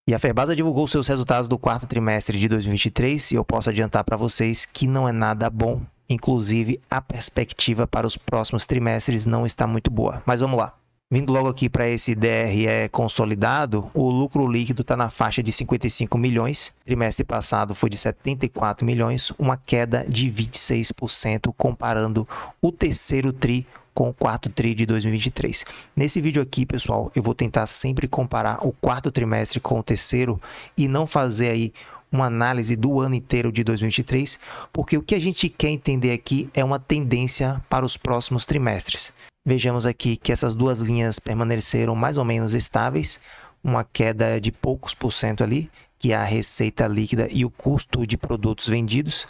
E a Ferbasa divulgou seus resultados do quarto trimestre de 2023 e eu posso adiantar para vocês que não é nada bom. Inclusive, a perspectiva para os próximos trimestres não está muito boa. Mas vamos lá. Vindo logo aqui para esse DRE consolidado, o lucro líquido está na faixa de 55 milhões. Trimestre passado foi de 74 milhões, uma queda de 26% comparando o terceiro TRI com o quarto TRI de 2023. Nesse vídeo aqui, pessoal, eu vou tentar sempre comparar o quarto trimestre com o terceiro e não fazer aí uma análise do ano inteiro de 2023, porque o que a gente quer entender aqui é uma tendência para os próximos trimestres. Vejamos aqui que essas duas linhas permaneceram mais ou menos estáveis, uma queda de poucos por cento ali, que é a receita líquida e o custo de produtos vendidos.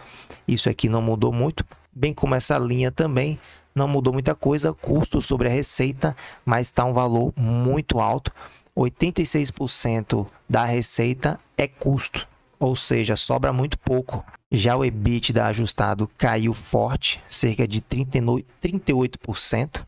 Isso aqui não mudou muito, bem como essa linha também não mudou muita coisa, custo sobre a receita, mas está um valor muito alto. 86% da receita é custo, ou seja, sobra muito pouco. Já o EBITDA ajustado caiu forte, cerca de 38%.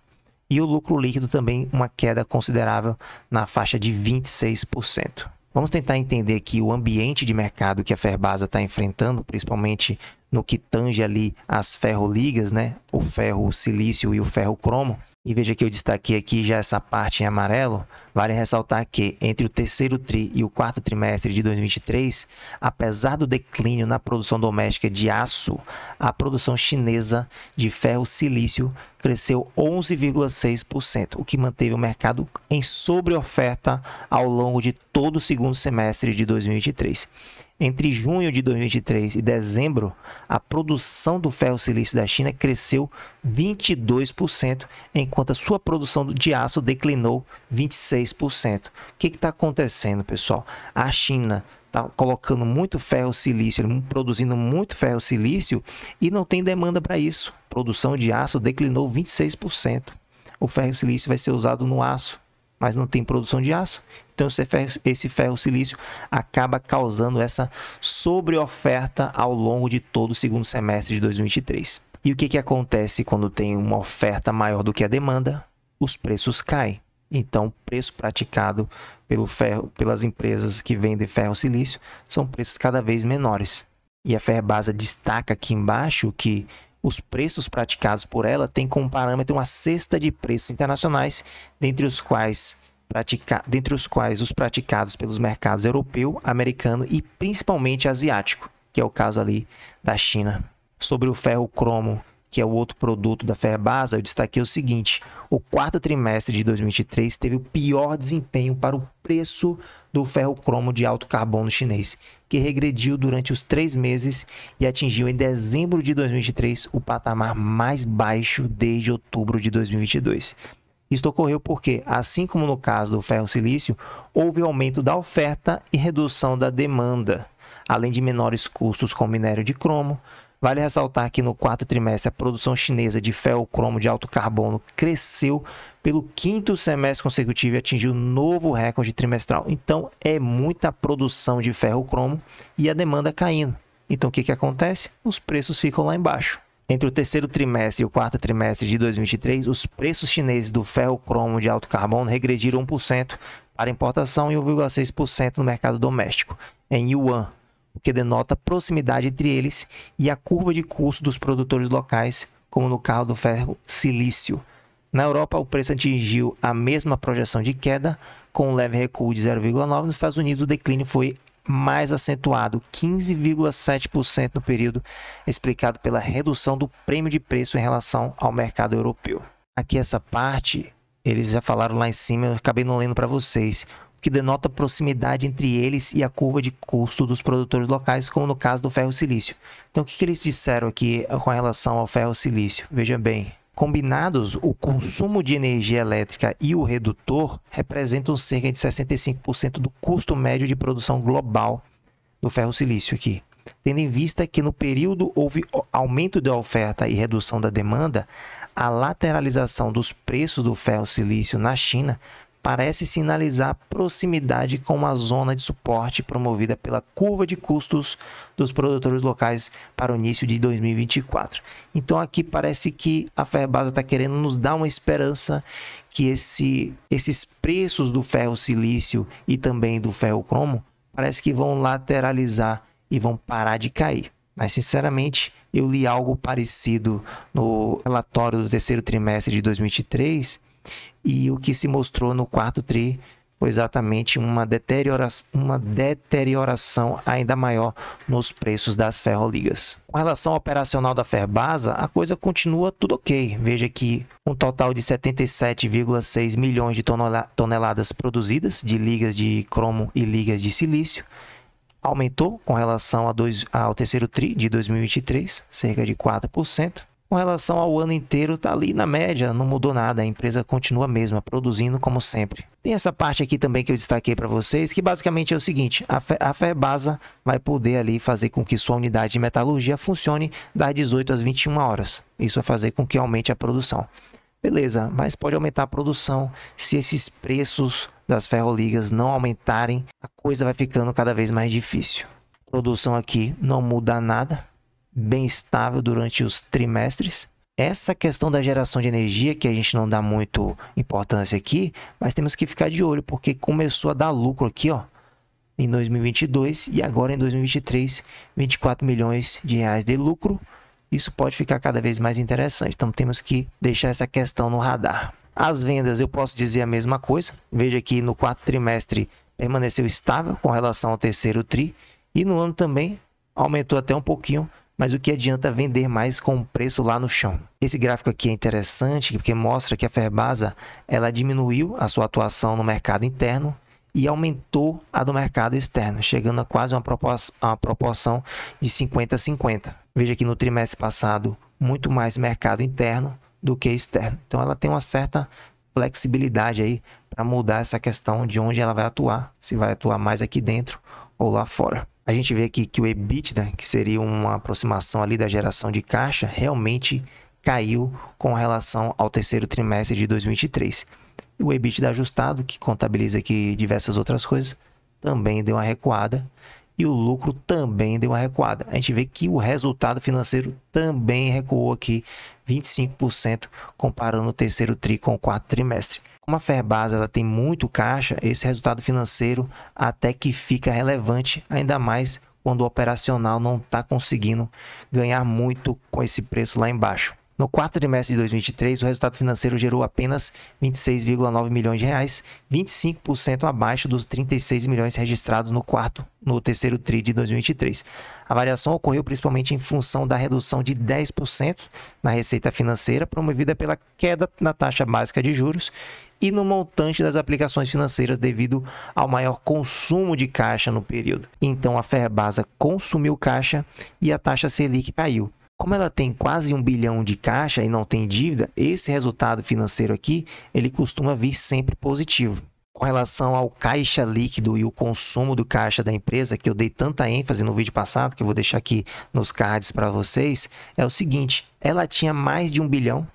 E o lucro líquido também uma queda considerável na faixa de 26%. Vamos tentar entender aqui o ambiente de mercado que a Ferbasa está enfrentando, principalmente no que tange ali as ferroligas, né? O ferro silício e o ferro cromo. E veja que eu destaquei aqui já essa parte em amarelo. Vale ressaltar que entre o terceiro TRI e o quarto trimestre de 2023, apesar do declínio na produção doméstica de aço, a produção chinesa de ferro silício cresceu 11,6%, o que manteve o mercado em sobreoferta ao longo de todo o segundo semestre de 2023. Entre junho de 2023 e dezembro, a produção do ferro silício da China cresceu 22%, enquanto a sua produção de aço declinou 26%. O que está acontecendo, pessoal? A China está colocando muito ferro silício, produzindo muito ferro silício e não tem demanda para isso. A produção de aço declinou 26%. O ferro silício vai ser usado no aço, mas não tem produção de aço. Então, esse ferro silício acaba causando essa sobreoferta ao longo de todo o segundo semestre de 2023. E o que acontece quando tem uma oferta maior do que a demanda? Os preços caem. Então, o preço praticado pelas empresas que vendem ferro silício são preços cada vez menores. E a Ferbasa destaca aqui embaixo que os preços praticados por ela têm como parâmetro uma cesta de preços internacionais, dentre os quais os praticados pelos mercados europeu, americano e principalmente asiático, que é o caso ali da China. Sobre o ferro cromo, que é o outro produto da Ferbasa, eu destaquei o seguinte: o quarto trimestre de 2023 teve o pior desempenho para o preço do ferro cromo de alto carbono chinês, que regrediu durante os 3 meses e atingiu em dezembro de 2023 o patamar mais baixo desde outubro de 2022. Isto ocorreu porque, assim como no caso do ferro silício, houve aumento da oferta e redução da demanda, além de menores custos com minério de cromo. Vale ressaltar que no quarto trimestre a produção chinesa de ferro cromo de alto carbono cresceu pelo quinto semestre consecutivo e atingiu novo recorde trimestral. Então, é muita produção de ferro cromo e a demanda caindo. Então, o que acontece? Os preços ficam lá embaixo. Entre o terceiro trimestre e o quarto trimestre de 2023, os preços chineses do ferro cromo de alto carbono regrediram 1% para importação e 1,6% no mercado doméstico, em yuan, o que denota proximidade entre eles e a curva de custo dos produtores locais, como no caso do ferro silício. Na Europa, o preço atingiu a mesma projeção de queda, com um leve recuo de 0,9%. Nos Estados Unidos, o declínio foi mais acentuado, 15,7% no período, explicado pela redução do prêmio de preço em relação ao mercado europeu. Aqui essa parte, eles já falaram lá em cima, eu acabei não lendo para vocês, o que denota proximidade entre eles e a curva de custo dos produtores locais, como no caso do ferro silício. Então, o que eles disseram aqui com relação ao ferro silício? Veja bem. Combinados, o consumo de energia elétrica e o redutor representam cerca de 65% do custo médio de produção global do ferro silício aqui. Tendo em vista que no período houve aumento da oferta e redução da demanda, a lateralização dos preços do ferro silício na China parece sinalizar proximidade com uma zona de suporte promovida pela curva de custos dos produtores locais para o início de 2024. Então aqui parece que a Ferbasa está querendo nos dar uma esperança que esses preços do ferro silício e também do ferro cromo parece que vão lateralizar e vão parar de cair. Mas, sinceramente, eu li algo parecido no relatório do terceiro trimestre de 2023 e o que se mostrou no quarto tri foi exatamente uma deterioração ainda maior nos preços das ferroligas. Com relação ao operacional da Ferbasa, a coisa continua tudo ok. Veja que um total de 77,6 milhões de toneladas produzidas de ligas de cromo e ligas de silício. Aumentou com relação ao terceiro tri de 2023, cerca de 4%. Com relação ao ano inteiro, está ali na média, não mudou nada, a empresa continua a mesma, produzindo como sempre. Tem essa parte aqui também que eu destaquei para vocês, que basicamente é o seguinte, a Ferbasa vai poder ali fazer com que sua unidade de metalurgia funcione das 18 às 21 horas. Isso vai fazer com que aumente a produção. Beleza, mas pode aumentar a produção se esses preços das ferroligas não aumentarem, a coisa vai ficando cada vez mais difícil. A produção aqui não muda nada, bem estável durante os trimestres. Essa questão da geração de energia, que a gente não dá muito importância aqui, mas temos que ficar de olho, porque começou a dar lucro aqui, ó, em 2022 e agora em 2023, 24 milhões de reais de lucro. Isso pode ficar cada vez mais interessante, então temos que deixar essa questão no radar. As vendas, eu posso dizer a mesma coisa. Veja que no quarto trimestre permaneceu estável com relação ao terceiro tri e no ano também aumentou até um pouquinho, mas o que adianta vender mais com o preço lá no chão? Esse gráfico aqui é interessante porque mostra que a Ferbasa ela diminuiu a sua atuação no mercado interno e aumentou a do mercado externo, chegando a quase uma proporção de 50-50. Veja que no trimestre passado, muito mais mercado interno do que externo. Então, ela tem uma certa flexibilidade aí para mudar essa questão de onde ela vai atuar, se vai atuar mais aqui dentro ou lá fora. A gente vê aqui que o EBITDA, que seria uma aproximação ali da geração de caixa, realmente caiu com relação ao terceiro trimestre de 2023. E o EBITDA ajustado, que contabiliza aqui diversas outras coisas, também deu uma recuada. E o lucro também deu uma recuada. A gente vê que o resultado financeiro também recuou aqui 25%, comparando o terceiro tri com o quarto trimestre. Como a Ferbasa ela tem muito caixa, esse resultado financeiro até que fica relevante, ainda mais quando o operacional não está conseguindo ganhar muito com esse preço lá embaixo. No quarto trimestre de 2023, o resultado financeiro gerou apenas 26,9 milhões de reais, 25% abaixo dos 36 milhões registrados no terceiro tri de 2023. A variação ocorreu principalmente em função da redução de 10% na receita financeira, promovida pela queda na taxa básica de juros e no montante das aplicações financeiras devido ao maior consumo de caixa no período. Então, a Ferbasa consumiu caixa e a taxa Selic caiu. Como ela tem quase 1 bilhão de caixa e não tem dívida, esse resultado financeiro aqui, ele costuma vir sempre positivo. Com relação ao caixa líquido e o consumo do caixa da empresa, que eu dei tanta ênfase no vídeo passado, que eu vou deixar aqui nos cards para vocês, é o seguinte, ela tinha mais de 1 bilhão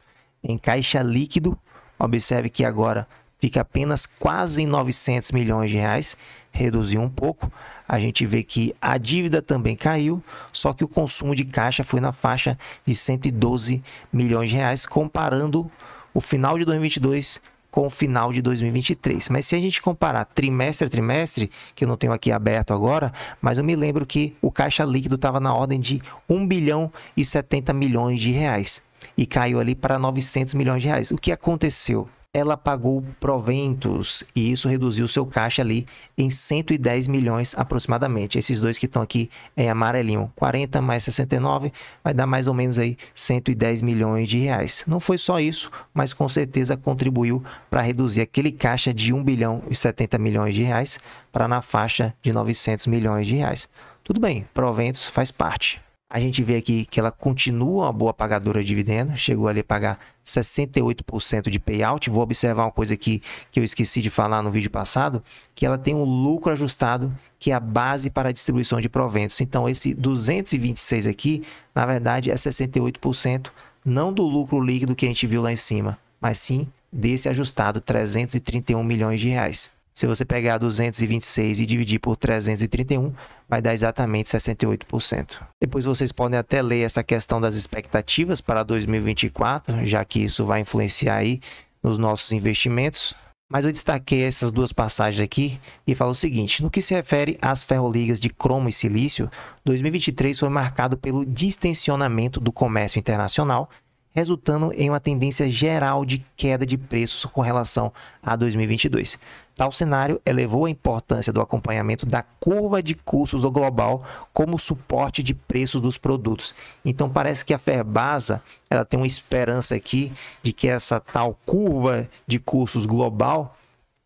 em caixa líquido, observe que agora fica apenas quase em 900 milhões de reais, reduziu um pouco. A gente vê que a dívida também caiu, só que o consumo de caixa foi na faixa de 112 milhões de reais, comparando o final de 2022 com o final de 2023. Mas se a gente comparar trimestre a trimestre, que eu não tenho aqui aberto agora, mas eu me lembro que o caixa líquido estava na ordem de 1 bilhão e 70 milhões de reais e caiu ali para 900 milhões de reais. O que aconteceu? Ela pagou proventos e isso reduziu o seu caixa ali em 110 milhões aproximadamente. Esses dois que estão aqui em amarelinho, 40 mais 69, vai dar mais ou menos aí 110 milhões de reais. Não foi só isso, mas com certeza contribuiu para reduzir aquele caixa de 1 bilhão e 70 milhões de reais para na faixa de 900 milhões de reais. Tudo bem, proventos faz parte. A gente vê aqui que ela continua uma boa pagadora de dividendo, chegou ali a pagar 68% de payout. Vou observar uma coisa aqui que eu esqueci de falar no vídeo passado, que ela tem um lucro ajustado, que é a base para a distribuição de proventos. Então, esse 226 aqui, na verdade, é 68%, não do lucro líquido que a gente viu lá em cima, mas sim desse ajustado, 331 milhões de reais. Se você pegar 226 e dividir por 331, vai dar exatamente 68%. Depois vocês podem até ler essa questão das expectativas para 2024, já que isso vai influenciar aí nos nossos investimentos. Mas eu destaquei essas duas passagens aqui e falo o seguinte: no que se refere às ferroligas de cromo e silício, 2023 foi marcado pelo distensionamento do comércio internacional, resultando em uma tendência geral de queda de preços com relação a 2022. Tal cenário elevou a importância do acompanhamento da curva de custos do global como suporte de preços dos produtos. Então parece que a Ferbasa ela tem uma esperança aqui de que essa tal curva de custos global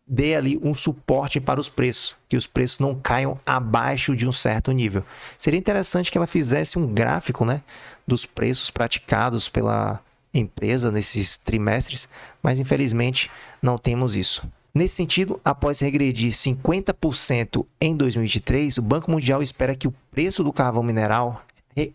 dê ali um suporte para os preços, que os preços não caiam abaixo de um certo nível. Seria interessante que ela fizesse um gráfico, né, dos preços praticados pela empresa nesses trimestres, mas infelizmente não temos isso. Nesse sentido, após regredir 50% em 2023, o Banco Mundial espera que o preço do carvão mineral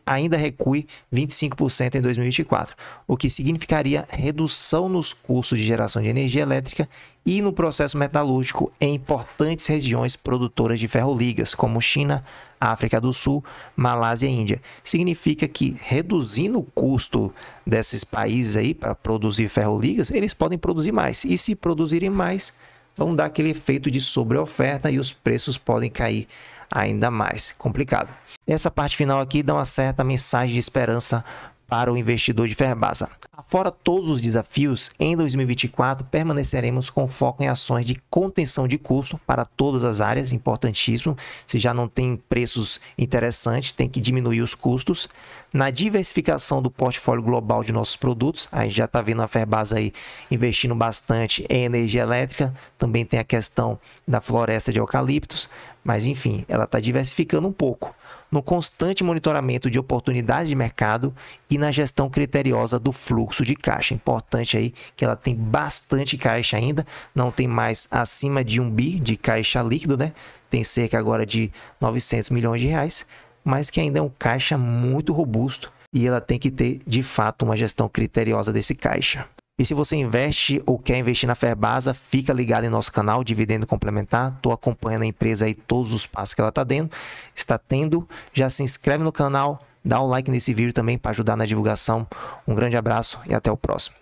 ainda recue 25% em 2024, o que significaria redução nos custos de geração de energia elétrica e no processo metalúrgico em importantes regiões produtoras de ferroligas, como China, África do Sul, Malásia e Índia. Significa que, reduzindo o custo desses países aí para produzir ferroligas, eles podem produzir mais. E se produzirem mais, vão dar aquele efeito de sobreoferta e os preços podem cair ainda mais. Complicado. Essa parte final aqui dá uma certa mensagem de esperança para o investidor de Ferbasa. Fora todos os desafios, em 2024 permaneceremos com foco em ações de contenção de custo para todas as áreas, importantíssimo. Se já não tem preços interessantes, tem que diminuir os custos. Na diversificação do portfólio global de nossos produtos, a gente já está vendo a Ferbasa aí investindo bastante em energia elétrica, também tem a questão da floresta de eucaliptos, mas enfim, ela está diversificando um pouco. No constante monitoramento de oportunidades de mercado e na gestão criteriosa do fluxo de caixa. Importante aí que ela tem bastante caixa ainda, não tem mais acima de 1 bi de caixa líquido, né? Tem cerca agora de 900 milhões de reais, mas que ainda é um caixa muito robusto e ela tem que ter, de fato, uma gestão criteriosa desse caixa. E se você investe ou quer investir na Ferbasa, fica ligado em nosso canal Dividendo Complementar. Estou acompanhando a empresa aí, todos os passos que ela está tendo. Já se inscreve no canal, dá um like nesse vídeo também para ajudar na divulgação. Um grande abraço e até o próximo.